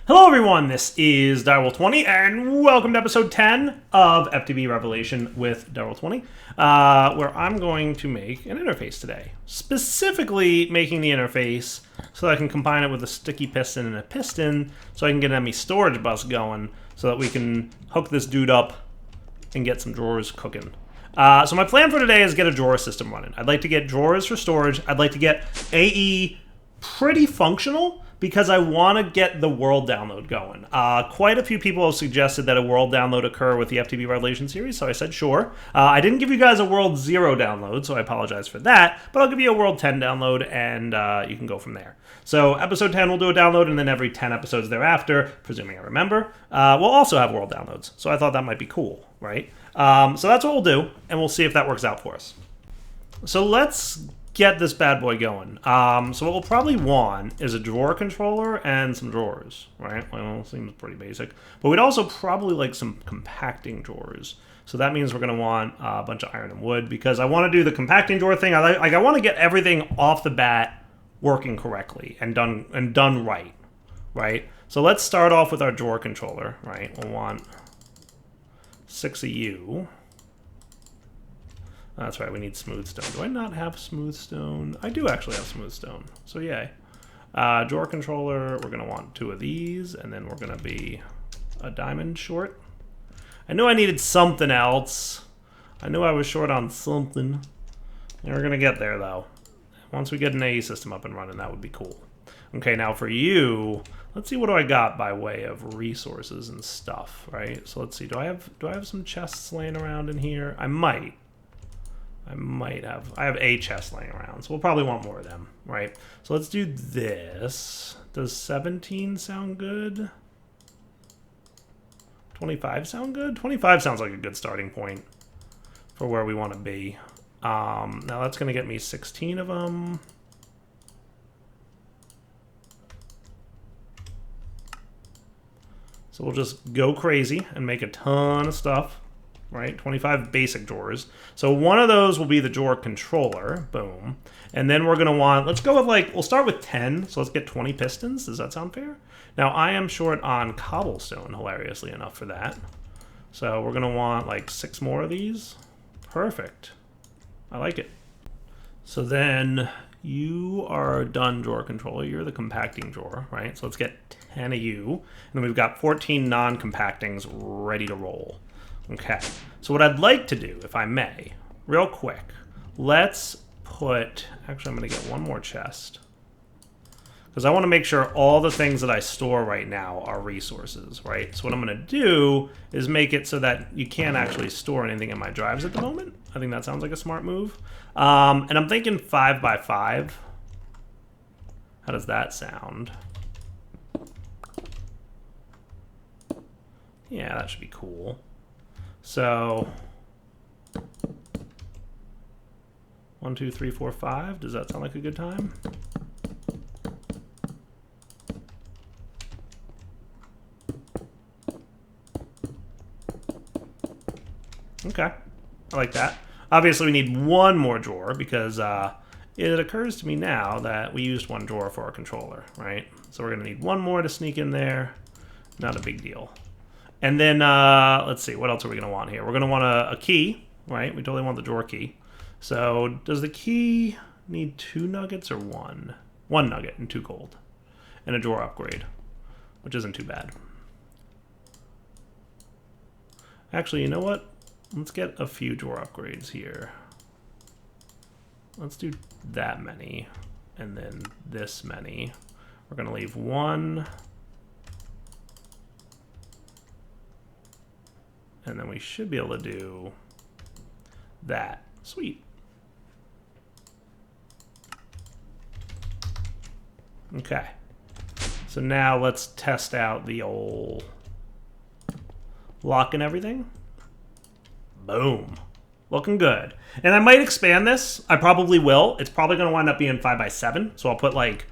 Hello everyone, this is Direwolf20 and welcome to episode 10 of FTB Revelation with Direwolf20, where I'm going to make an interface today. Specifically making the interface so that I can combine it with a sticky piston and a piston so I can get an ME storage bus going so that we can hook this dude up and get some drawers cooking. So my plan for today is get a drawer system running. I'd like to get drawers for storage. I'd like to get AE pretty functional because I want to get the world download going. Quite a few people have suggested that a world download occur with the FTB Revelation series, so I said sure. I didn't give you guys a world 0 download, so I apologize for that, but I'll give you a world 10 download, and you can go from there. So episode 10 we'll do a download, and then every 10 episodes thereafter, presuming I remember, we'll also have world downloads. So I thought that might be cool, right? So that's what we'll do, and we'll see if that works out for us. So let's get this bad boy going. So what we'll probably want is a drawer controller and some drawers, right? Well, seems pretty basic. But we'd also probably like some compacting drawers. So that means we're going to want a bunch of iron and wood because I want to do the compacting drawer thing. I want to get everything off the bat working correctly and done right? So let's start off with our drawer controller, right? We'll want 6 of you. That's right, we need smooth stone. Do I not have smooth stone? I do actually have smooth stone, so yay. Drawer controller, we're gonna want 2 of these, and then we're gonna be a diamond short. I knew I needed something else. I knew I was short on something. And we're gonna get there though. Once we get an AE system up and running, that would be cool. Okay, now for you, let's see what do I got by way of resources and stuff, right? So let's see, do I have some chests laying around in here? I might have. I have a chest laying around, so we'll probably want more of them, right? So let's do this. Does 17 sound good? 25 sound good? 25 sounds like a good starting point for where we want to be. Now that's going to get me 16 of them. So we'll just go crazy and make a ton of stuff. Right, 25 basic drawers. So one of those will be the drawer controller, boom. And then we're gonna want, let's go with like, we'll start with 10, so let's get 20 pistons. Does that sound fair? Now I am short on cobblestone, hilariously enough for that. So we're gonna want like 6 more of these. Perfect, I like it. So then you are done drawer controller, you're the compacting drawer, right? So let's get 10 of you. And then we've got 14 non-compactings ready to roll. Okay, so what I'd like to do, if I may, real quick, let's put, actually I'm going to get one more chest, because I want to make sure all the things that I store right now are resources, right? So what I'm going to do is make it so that you can't actually store anything in my drives at the moment. I think that sounds like a smart move. And I'm thinking 5 by 5. How does that sound? Yeah, that should be cool. So 1, 2, 3, 4, 5. Does that sound like a good time? Okay, I like that. Obviously, we need one more drawer because it occurs to me now that we used one drawer for our controller, right? So we're gonna need one more to sneak in there. Not a big deal. And then, let's see, what else are we going to want here? We're going to want a key, right? We totally want the drawer key. So does the key need 2 nuggets or 1? 1 nugget and 2 gold. And a drawer upgrade, which isn't too bad. Actually, you know what? Let's get a few drawer upgrades here. Let's do that many, and then this many. We're going to leave 1. And then we should be able to do that. Sweet. Okay. So now let's test out the old lock and everything. Boom. Looking good. And I might expand this. I probably will. It's probably going to wind up being 5 by 7. So I'll put like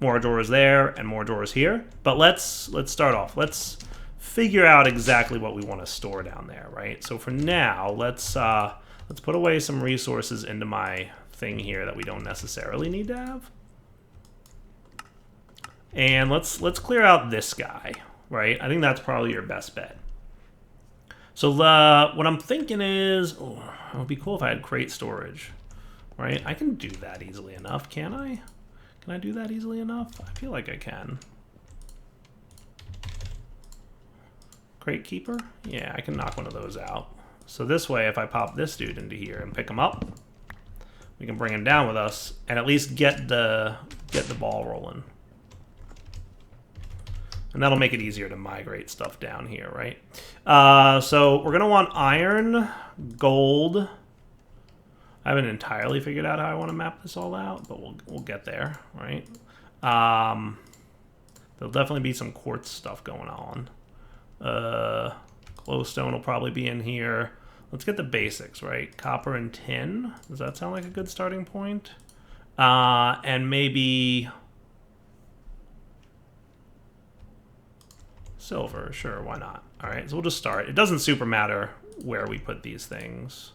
more drawers there and more drawers here. But let's start off. Let's figure out exactly what we want to store down there, right? So for now, let's put away some resources into my thing here that we don't necessarily need to have. And let's clear out this guy, right? I think that's probably your best bet. So what I'm thinking is, oh, it would be cool if I had crate storage, right? I can do that easily enough, can I? Can I do that easily enough? I feel like I can. Crate keeper? Yeah, I can knock one of those out. So this way, if I pop this dude into here and pick him up, we can bring him down with us and at least get the ball rolling. And that'll make it easier to migrate stuff down here, right? So we're gonna want iron, gold. I haven't entirely figured out how I want to map this all out, but we'll get there, right? There'll definitely be some quartz stuff going on. Glowstone will probably be in here. Let's get the basics, right? Copper and tin. Does that sound like a good starting point? And maybe silver. Sure, why not? All right, so we'll just start. It doesn't super matter where we put these things.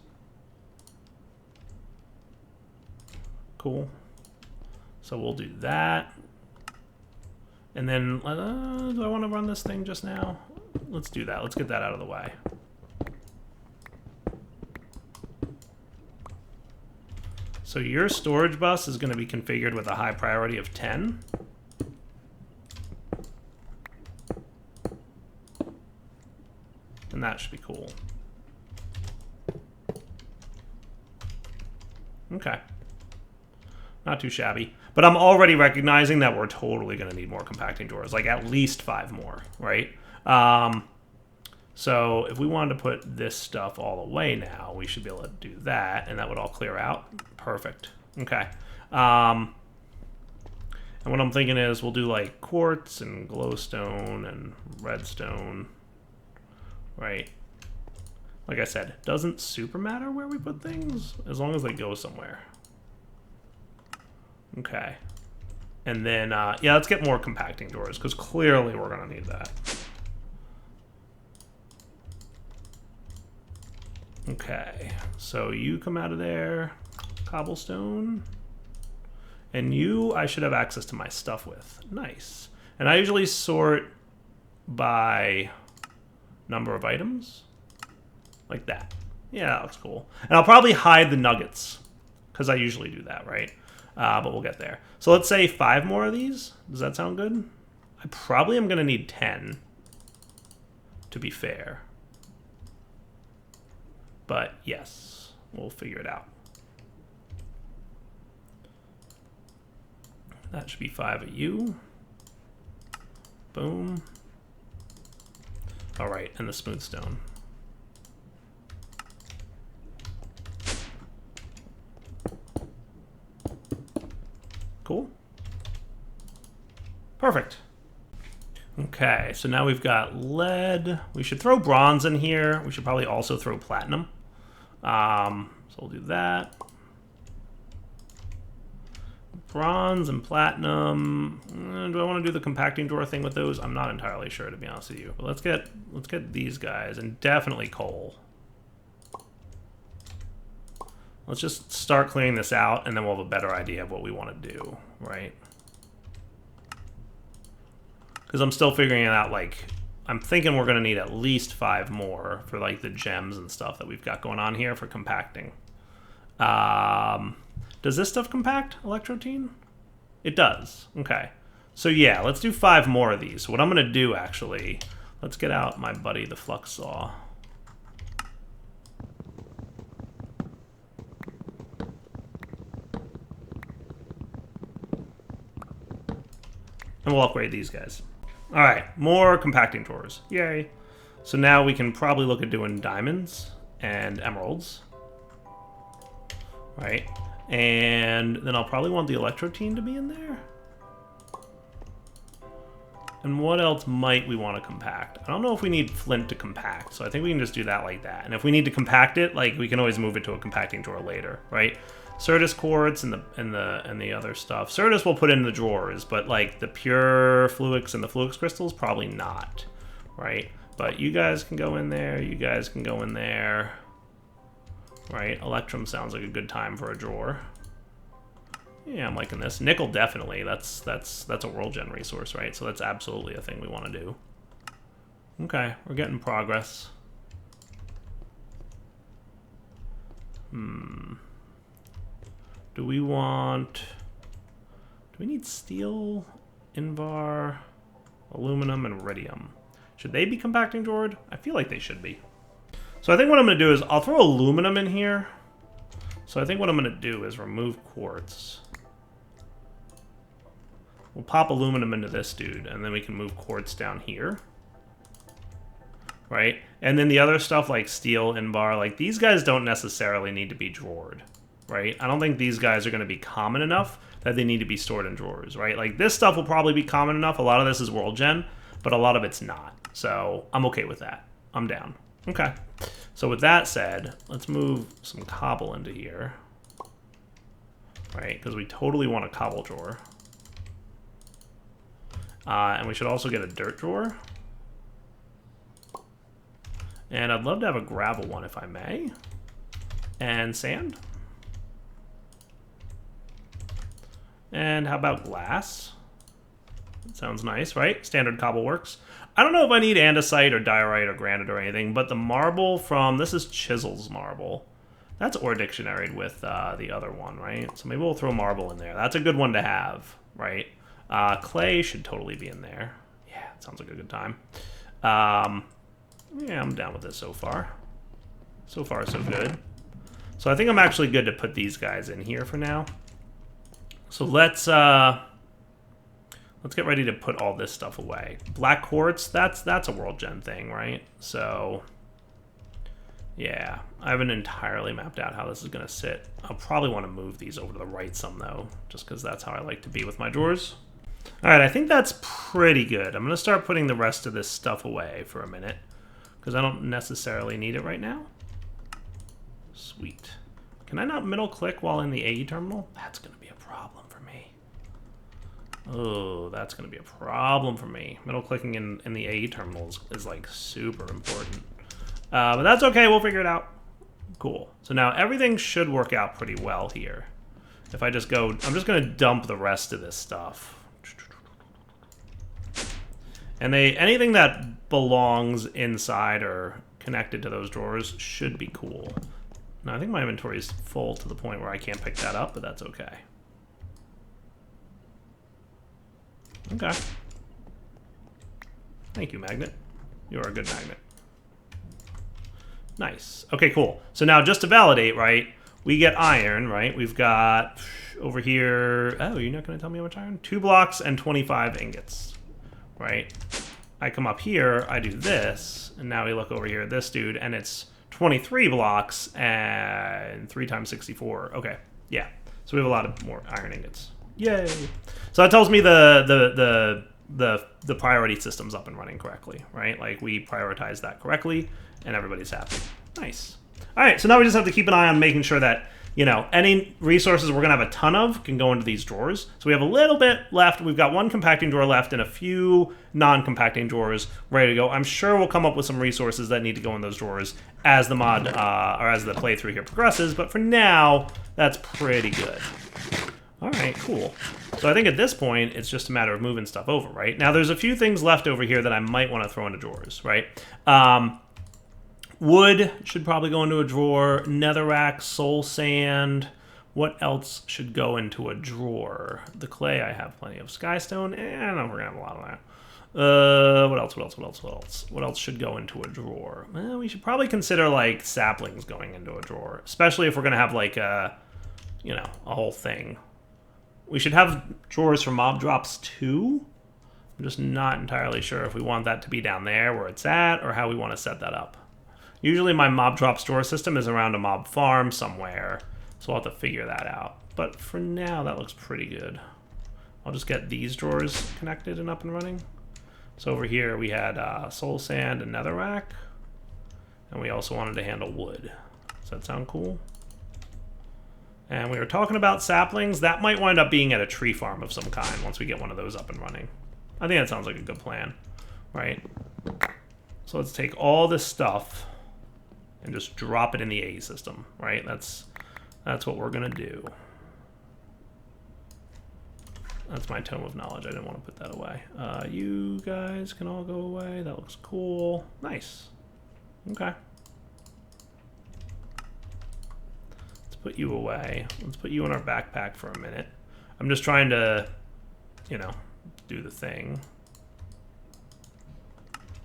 Cool. So we'll do that. And then, do I want to run this thing just now? Let's do that. Let's get that out of the way. So your storage bus is going to be configured with a high priority of 10. And that should be cool. Okay. Not too shabby. But I'm already recognizing that we're totally going to need more compacting drawers, like at least 5 more, right? So if we wanted to put this stuff all away now, we should be able to do that, and that would all clear out. Perfect. Okay. And what I'm thinking is we'll do like quartz and glowstone and redstone, right? Like I said, it doesn't super matter where we put things as long as they go somewhere. Okay. And then, yeah, let's get more compacting doors because clearly we're going to need that. Okay. So you come out of there. Cobblestone. And you, I should have access to my stuff with. Nice. And I usually sort by number of items. Like that. Yeah, that looks cool. And I'll probably hide the nuggets because I usually do that, right? But we'll get there. So let's say 5 more of these. Does that sound good? I probably am going to need 10, to be fair. But yes, we'll figure it out. That should be 5 of you. Boom. All right, and the smooth stone. Cool. Perfect. Okay, so now we've got lead. We should throw bronze in here. We should probably also throw platinum. So we'll do that. Bronze and platinum. Do I want to do the compacting drawer thing with those? I'm not entirely sure, to be honest with you. But let's get these guys, and definitely coal. Let's just start clearing this out, and then we'll have a better idea of what we want to do, right? Because I'm still figuring it out, like, I'm thinking we're going to need at least 5 more for, like, the gems and stuff that we've got going on here for compacting. Does this stuff compact, Electrotine? It does. Okay. So, yeah, let's do 5 more of these. So what I'm going to do, actually, let's get out my buddy, the flux saw. And we'll upgrade these guys. All right, more compacting drawers. Yay. So now we can probably look at doing diamonds and emeralds. Right? And then I'll probably want the Electrotine to be in there. And what else might we want to compact? I don't know if we need flint to compact, so I think we can just do that like that. And if we need to compact it, like, we can always move it to a compacting drawer later, right? Certus quartz and the other stuff. Certus we'll put in the drawers, but like the pure fluix and the fluix crystals, probably not, right? But you guys can go in there. You guys can go in there, right? Electrum sounds like a good time for a drawer. Yeah, I'm liking this. Nickel, definitely. That's a world gen resource, right? So that's absolutely a thing we want to do. Okay, we're getting progress. Do we need steel, Invar, aluminum, and iridium? Should they be compacting drawered? I feel like they should be. So I think what I'm going to do is I'll throw aluminum in here. So I think what I'm going to do is remove quartz. We'll pop aluminum into this dude, and then we can move quartz down here. Right? And then the other stuff like steel, Invar, like these guys don't necessarily need to be drawered. Right? I don't think these guys are going to be common enough that they need to be stored in drawers, right? Like this stuff will probably be common enough. A lot of this is world gen, but a lot of it's not. So I'm okay with that. I'm down. Okay. So with that said, let's move some cobble into here. Right? Because we totally want a cobble drawer. And we should also get a dirt drawer. And I'd love to have a gravel one if I may. And sand. And how about glass? That sounds nice, right? Standard cobble works. I don't know if I need andesite or diorite or granite or anything, but the marble from, this is Chisel's marble. That's ore dictionaried with the other one, right? So maybe we'll throw marble in there. That's a good one to have, right? Clay should totally be in there. Yeah, sounds like a good time. Yeah, I'm down with this so far. So far, so good. So I think I'm actually good to put these guys in here for now. So let's get ready to put all this stuff away. Black quartz, that's a world gen thing, right? So yeah, I haven't entirely mapped out how this is gonna sit. I'll probably want to move these over to the right some though, just because that's how I like to be with my drawers. All right, I think that's pretty good. I'm gonna start putting the rest of this stuff away for a minute because I don't necessarily need it right now. Sweet. Can I not middle click while in the AE terminal? That's gonna be a problem for me. Oh, that's gonna be a problem for me. Middle clicking in the AE terminal is like super important. But that's okay, we'll figure it out. Cool. So now everything should work out pretty well here. If I just go, I'm just gonna dump the rest of this stuff. And anything that belongs inside or connected to those drawers should be cool. Now I think my inventory is full to the point where I can't pick that up, but that's okay. Okay. Thank you, magnet. You're a good magnet. Nice. Okay, cool. So now just to validate, right, we get iron, right? We've got over here, oh, you're not going to tell me how much iron? 2 blocks and 25 ingots, right? I come up here, I do this, and now we look over here at this dude, and it's 23 blocks and 3 times 64. Okay, yeah. So we have a lot of more iron ingots. Yay! So that tells me the priority system's up and running correctly, right? Like we prioritize that correctly, and everybody's happy. Nice. All right, so now we just have to keep an eye on making sure that, you know, any resources we're gonna have a ton of can go into these drawers. So we have a little bit left. We've got 1 compacting drawer left and a few non-compacting drawers ready to go. I'm sure we'll come up with some resources that need to go in those drawers as the mod or as the playthrough here progresses. But for now, that's pretty good. All right, cool. So I think at this point, it's just a matter of moving stuff over, right? Now, there's a few things left over here that I might want to throw into drawers, right? Wood should probably go into a drawer. Netherrack, soul sand. What else should go into a drawer? The clay, I have plenty of. Skystone, I don't know if we're going to have a lot of that. What else should go into a drawer? Well, we should probably consider, like, saplings going into a drawer. Especially if we're going to have, like, a whole thing. We should have drawers for mob drops, too. I'm just not entirely sure if we want that to be down there where it's at or how we want to set that up. Usually my mob drop store system is around a mob farm somewhere, so I'll have to figure that out. But for now, that looks pretty good. I'll just get these drawers connected and up and running. So over here we had soul sand and netherrack, and we also wanted to handle wood. Does that sound cool? And we were talking about saplings. That might wind up being at a tree farm of some kind once we get one of those up and running. I think that sounds like a good plan, right? So let's take all this stuff and just drop it in the AE system, right? That's what we're gonna do. That's my tome of knowledge. I didn't want to put that away. You guys can all go away. That looks cool. Nice. Okay. Let's put you away. Let's put you in our backpack for a minute. I'm just trying to, you know, do the thing.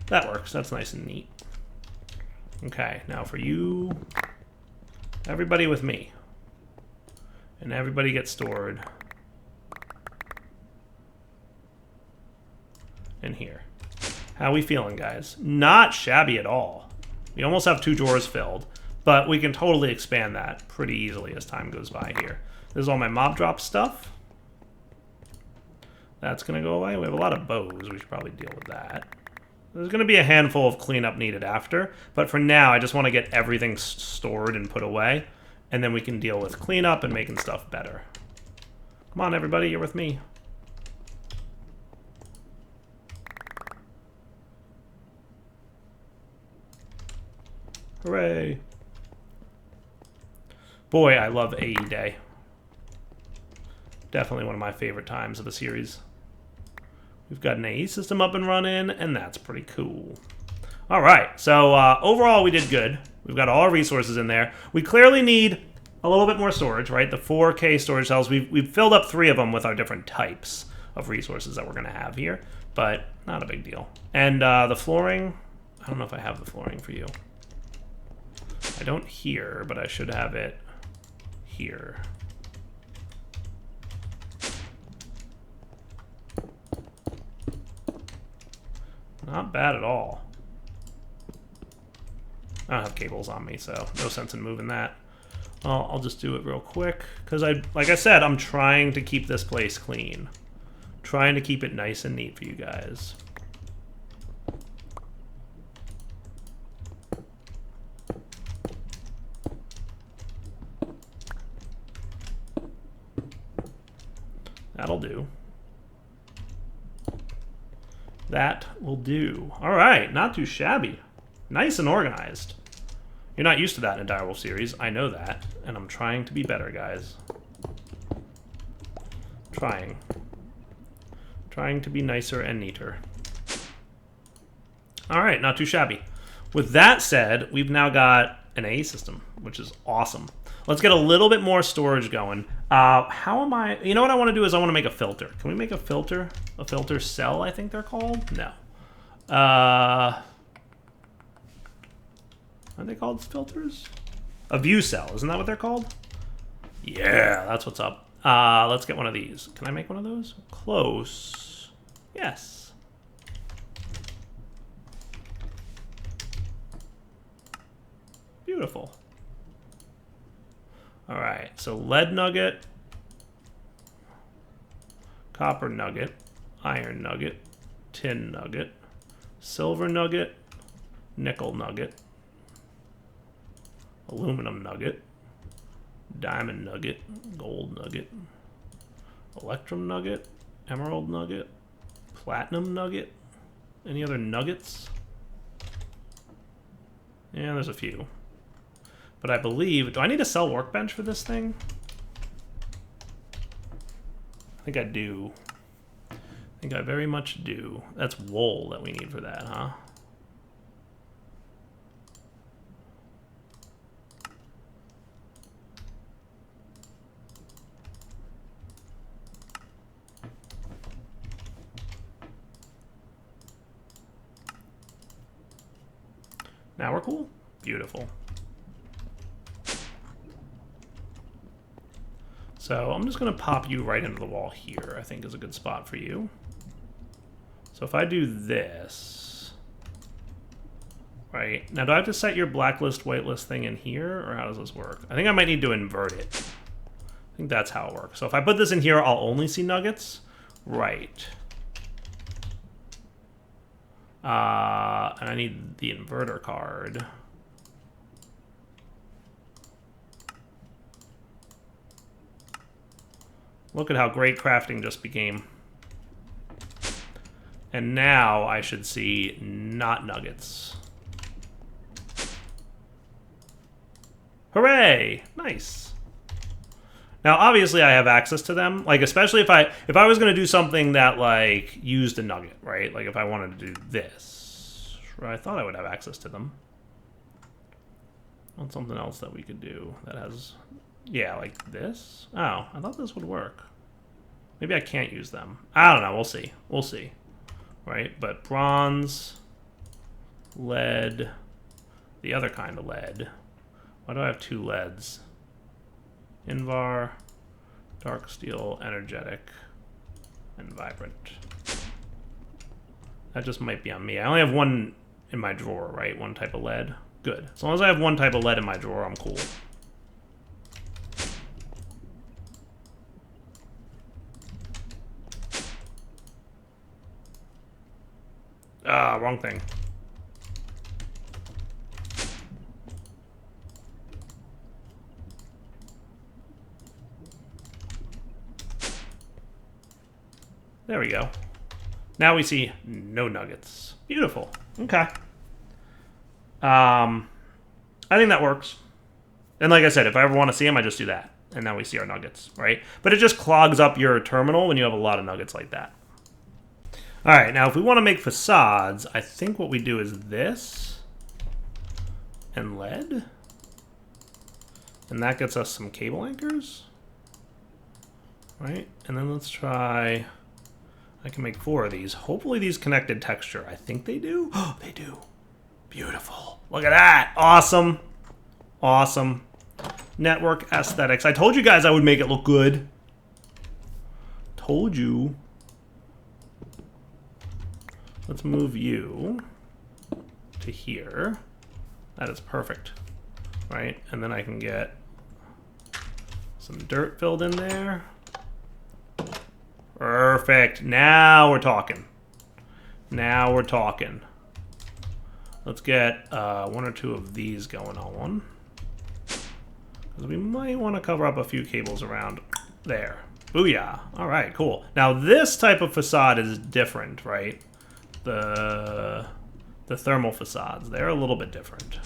That works. That's nice and neat. Okay, now for you, everybody with me. And everybody gets stored in here. How we feeling, guys? Not shabby at all. We almost have 2 drawers filled, but we can totally expand that pretty easily as time goes by here. This is all my mob drop stuff. That's gonna go away. We have a lot of bows. We should probably deal with that. There's going to be a handful of cleanup needed after, but for now, I just want to get everything stored and put away, and then we can deal with cleanup and making stuff better. Come on, everybody, you're with me. Hooray. Boy, I love AE Day. Definitely one of my favorite times of the series. We've got an AE system up and running, and that's pretty cool. All right, so overall we did good. We've got all our resources in there. We clearly need a little bit more storage, right? The 4K storage cells, we've filled up 3 of them with our different types of resources that we're gonna have here, but not a big deal. And the flooring, I don't know if I have the flooring for you. I don't here, but I should have it here. Not bad at all. I don't have cables on me, so no sense in moving that. I'll just do it real quick, because like I said, I'm trying to keep this place clean. Trying to keep it nice and neat for you guys. That'll do. That will do. All right, not too shabby. Nice and organized. You're not used to that in a Direwolf series. I know that, and I'm trying to be better, guys. Trying. Trying to be nicer and neater. All right, not too shabby. With that said, we've now got an AE system, which is awesome. Let's get a little bit more storage going. How am I... You know what I want to do is I want to make a filter. Can we make a filter? A filter cell, I think they're called? No. Are they called filters? A view cell. Isn't that what they're called? Yeah, that's what's up. Let's get one of these. Can I make one of those? Close. Yes. Beautiful. All right, so lead nugget, copper nugget, iron nugget, tin nugget, silver nugget, nickel nugget, aluminum nugget, diamond nugget, gold nugget, electrum nugget, emerald nugget, platinum nugget. Any other nuggets? Yeah, there's a few. But I believe... Do I need a cell workbench for this thing? I think I do. I think I very much do. That's wool that we need for that, huh? Now we're cool? Beautiful. So I'm just going to pop you right into the wall here, I think is a good spot for you. So if I do this, right? Now do I have to set your blacklist, whitelist thing in here, or how does this work? I think I might need to invert it. I think that's how it works. So if I put this in here, I'll only see nuggets? Right. And I need the inverter card. Look at how great crafting just became. And now I should see not nuggets. Hooray! Nice. Now, obviously, I have access to them. Like, especially if I was going to do something that, like, used a nugget, right? Like, if I wanted to do this, right? I thought I would have access to them. What's something else that we could do that has, yeah, like this? Oh, I thought this would work. Maybe I can't use them. I don't know. We'll see. We'll see. Right? But bronze, lead, the other kind of lead. Why do I have 2 leads? Invar, dark steel, energetic, and vibrant. That just might be on me. I only have 1 in my drawer, right? 1 type of lead. Good. As long as I have 1 type of lead in my drawer, I'm cool. Ah, wrong thing. There we go. Now we see no nuggets. Beautiful. Okay. I think that works. And like I said, if I ever want to see them, I just do that. And now we see our nuggets, right? But it just clogs up your terminal when you have a lot of nuggets like that. All right, now if we want to make facades, I think what we do is this and lead. And that gets us some cable anchors. Right? And then let's try... I can make 4 of these. Hopefully these connected texture. I think they do. Oh, they do. Beautiful. Look at that. Awesome. Awesome. Network aesthetics. I told you guys I would make it look good. Told you. Let's move you to here. That is perfect. Right? And then I can get some dirt filled in there. Perfect. Now we're talking. Now we're talking. Let's get 1 or 2 of these going on. Because we might want to cover up a few cables around there. Booyah. All right, cool. Now this type of facade is different, right? The thermal facades, they're a little bit different.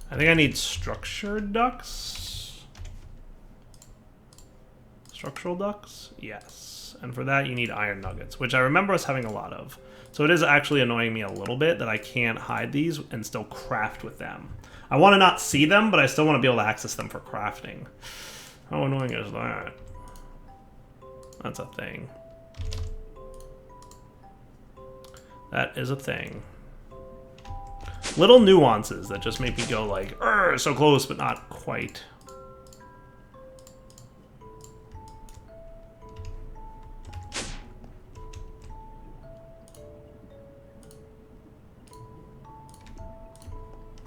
I think I need structured ducts. Structural ducts? Yes. And for that, you need iron nuggets, which I remember us having a lot of. So it is actually annoying me a little bit that I can't hide these and still craft with them. I want to not see them, but I still want to be able to access them for crafting. How annoying is that? That's a thing. That is a thing. Little nuances that just make me go like, so close, but not quite.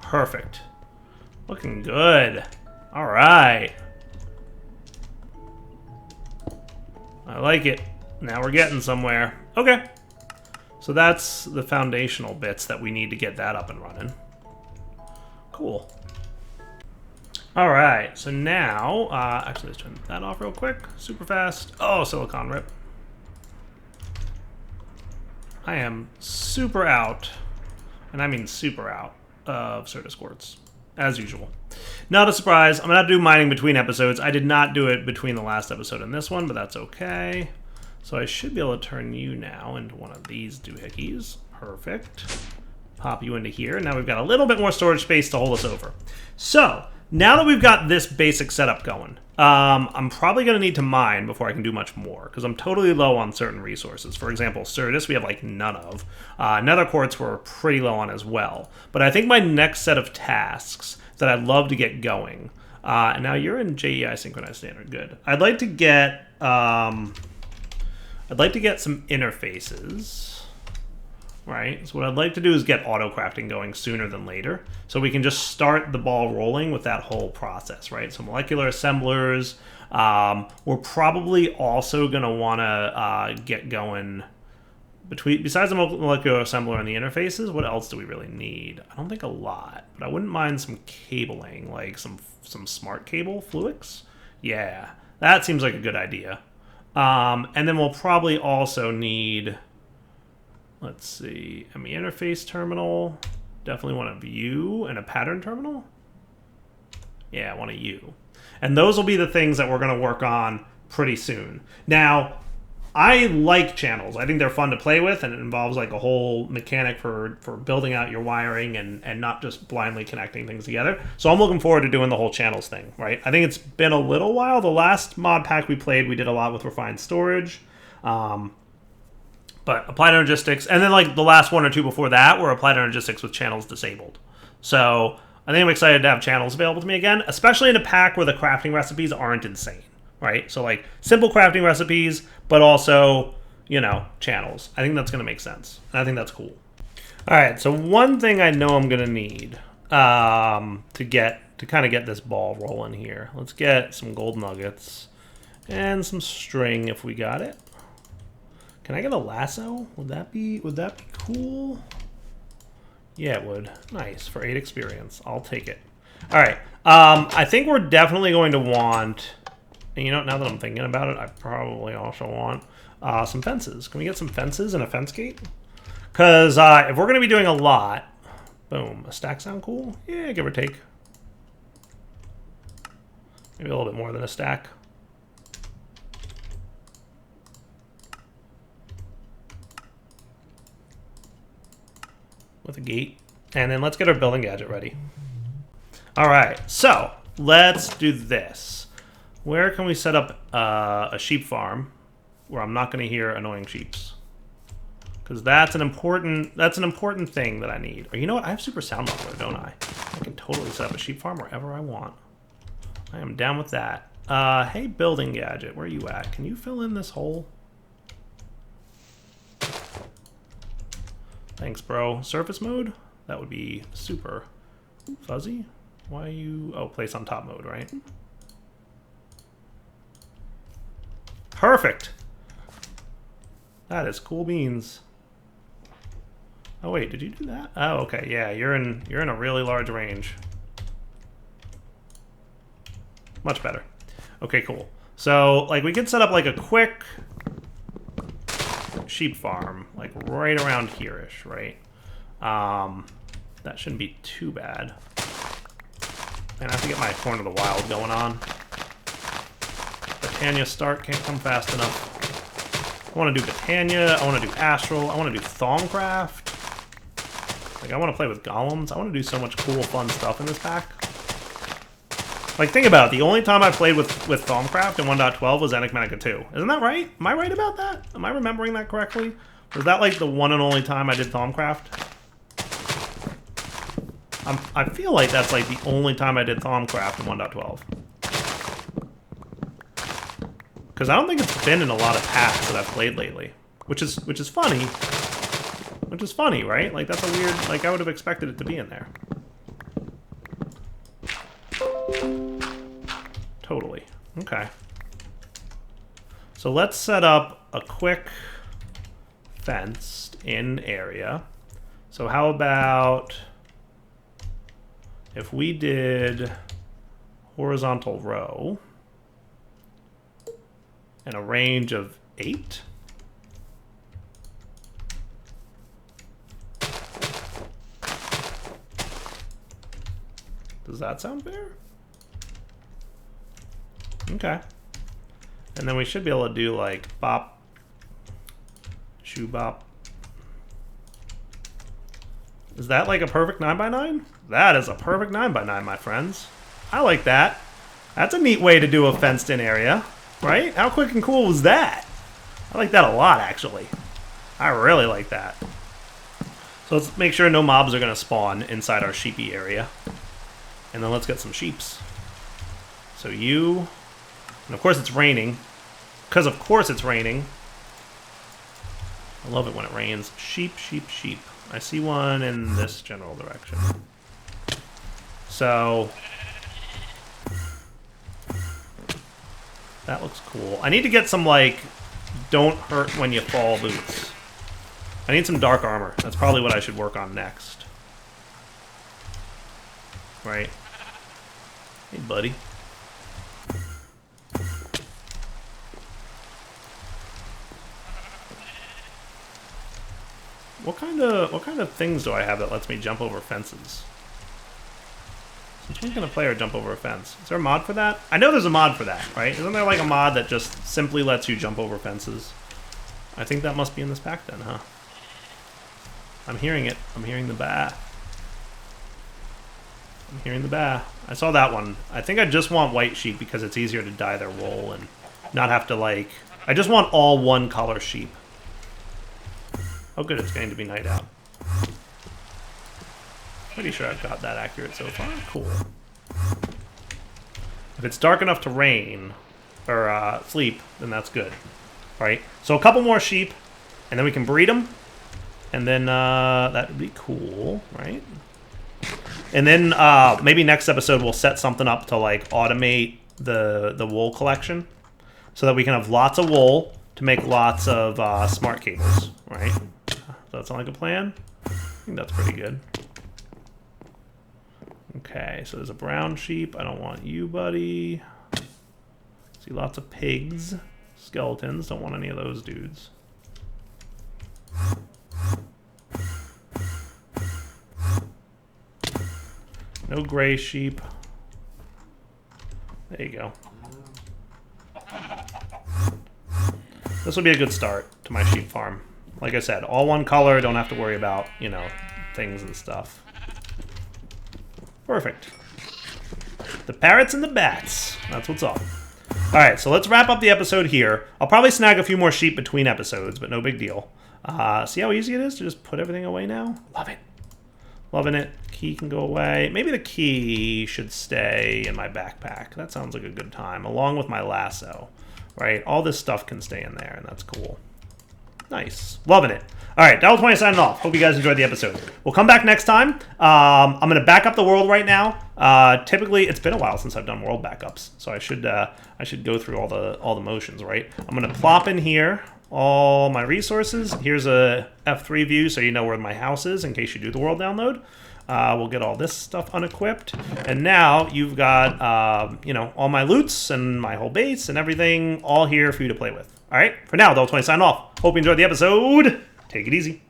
Perfect. Looking good. All right. I like it. Now we're getting somewhere. Okay. So that's the foundational bits that we need to get that up and running. Cool. All right. So now, actually, let's turn that off real quick. Super fast. Oh, silicon rip. I am super out, and I mean super out, of Certus quartz, as usual. Not a surprise. I'm going to have to do mining between episodes. I did not do it between the last episode and this one, but that's okay. So I should be able to turn you now into one of these doohickeys. Perfect. Pop you into here. Now we've got a little bit more storage space to hold us over. So now that we've got this basic setup going, I'm probably going to need to mine before I can do much more, because I'm totally low on certain resources. For example, Certus we have like none of. Nether quartz we're pretty low on as well. But I think my next set of tasks that I'd love to get going, and now you're in JEI synchronized standard, good. I'd like to get some interfaces. Right, so what I'd like to do is get auto crafting going sooner than later, so we can just start the ball rolling with that whole process, right? So molecular assemblers, we're probably also going to want to get going besides the molecular assembler and the interfaces. What else do we really need? I don't think a lot, but I wouldn't mind some cabling, like some smart cable, Fluix. Yeah, that seems like a good idea. And then we'll probably also need... Let's see, ME interface terminal. Definitely want a view and a pattern terminal. Yeah, I want a U. And those will be the things that we're going to work on pretty soon. Now, I like channels. I think they're fun to play with, and it involves like a whole mechanic for building out your wiring and not just blindly connecting things together. So I'm looking forward to doing the whole channels thing, right? I think it's been a little while. The last mod pack we played, we did a lot with refined storage. But applied energistics, and then like the last one or two before that were applied energistics with channels disabled. So I think I'm excited to have channels available to me again, especially in a pack where the crafting recipes aren't insane. Right? So like simple crafting recipes, but also, you know, channels. I think that's going to make sense. And I think that's cool. All right. So one thing I know I'm going to need to kind of get this ball rolling here. Let's get some gold nuggets and some string if we got it. Can I get a lasso? Would that be cool? Yeah, it would. Nice. For 8 experience. I'll take it. All right. I think we're definitely going to want... And you know, now that I'm thinking about it, I probably also want some fences. Can we get some fences and a fence gate? Because if we're going to be doing a lot... Boom. A stack sound cool? Yeah, give or take. Maybe a little bit more than a stack. With a gate. And then let's get our building gadget ready. All right. So, let's do this. Where can we set up a sheep farm where I'm not going to hear annoying sheeps? Because that's an important thing that I need. Or you know what? I have super sound muffler, don't I? I can totally set up a sheep farm wherever I want. I am down with that. Hey, building gadget, where are you at? Can you fill in this hole? Thanks, bro. Surface mode? That would be super fuzzy. Why are you... Oh, place on top mode, right? Perfect. That is cool beans. Oh wait, did you do that? Oh, okay. Yeah, you're in a really large range. Much better. Okay, cool. So, like, we could set up like a quick sheep farm, like right around here-ish, right? That shouldn't be too bad. And I have to get my Corn of the Wild going on. Britannia start can't come fast enough. I want to do Britannia. I want to do Astral. I want to do Thaumcraft. Like, I want to play with golems. I want to do so much cool, fun stuff in this pack. Like, think about it. The only time I played with Thaumcraft in 1.12 was Enigmatica 2. Isn't that right? Am I right about that? Am I remembering that correctly? Was that, like, the one and only time I did Thaumcraft? I feel like that's, like, the only time I did Thaumcraft in 1.12. Because I don't think it's been in a lot of packs that I've played lately, which is funny. Which is funny, right? Like, that's a weird... Like, I would have expected it to be in there. Totally. Okay. So let's set up a quick fenced-in area. So how about if we did horizontal row and a range of 8? Does that sound fair? Okay. And then we should be able to do like bop, shoe bop. Is that like a perfect 9x9? That is a perfect 9x9, my friends. I like that. That's a neat way to do a fenced-in area, right? How quick and cool was that? I like that a lot, actually. I really like that. So let's make sure no mobs are going to spawn inside our sheepy area. And then let's get some sheeps. So you... And of course it's raining. Because of course it's raining. I love it when it rains. Sheep, sheep, sheep. I see one in this general direction. So... that looks cool. I need to get some, like, don't hurt when you fall boots. I need some dark armor. That's probably what I should work on next. Right? Hey, buddy. What kind of things do I have that lets me jump over fences? Some Which one's gonna play or jump over a fence? Is there a mod for that? I know there's a mod for that, right? Isn't there like a mod that just simply lets you jump over fences? I think that must be in this pack then, huh? I'm hearing it. I'm hearing the bah. I'm hearing the bah. I saw that one. I think I just want white sheep because it's easier to dye their wool and not have to like... I just want all one color sheep. Oh good, it's going to be night out. Pretty sure I've got that accurate so far. Cool. If it's dark enough to rain, or sleep, then that's good. Right? So a couple more sheep, and then we can breed them. And then that would be cool, right? And then maybe next episode we'll set something up to like automate the wool collection, so that we can have lots of wool to make lots of smart cables, right? Does that sound like a plan? I think that's pretty good. Okay, so there's a brown sheep. I don't want you, buddy. See lots of pigs. Skeletons. Don't want any of those dudes. No gray sheep. There you go. This will be a good start to my sheep farm. Like I said, all one color. Don't have to worry about, you know, things and stuff. Perfect. The parrots and the bats. That's what's up. All right, so let's wrap up the episode here. I'll probably snag a few more sheep between episodes, but no big deal. See how easy it is to just put everything away now? Love it. Loving it. Key can go away. Maybe the key should stay in my backpack. That sounds like a good time, along with my lasso. Right? All this stuff can stay in there, and that's cool. Nice. Loving it. All right, Devil20 signing off. Hope you guys enjoyed the episode. We'll come back next time. I'm going to back up the world right now. Typically, it's been a while since I've done world backups, so I should go through all the motions, right? I'm going to plop in here all my resources. Here's a F3 view, so you know where my house is in case you do the world download. We'll get all this stuff unequipped, and now you've got you know, all my loots and my whole base and everything all here for you to play with. All right, for now, Devil20 signing off. Hope you enjoyed the episode. Take it easy.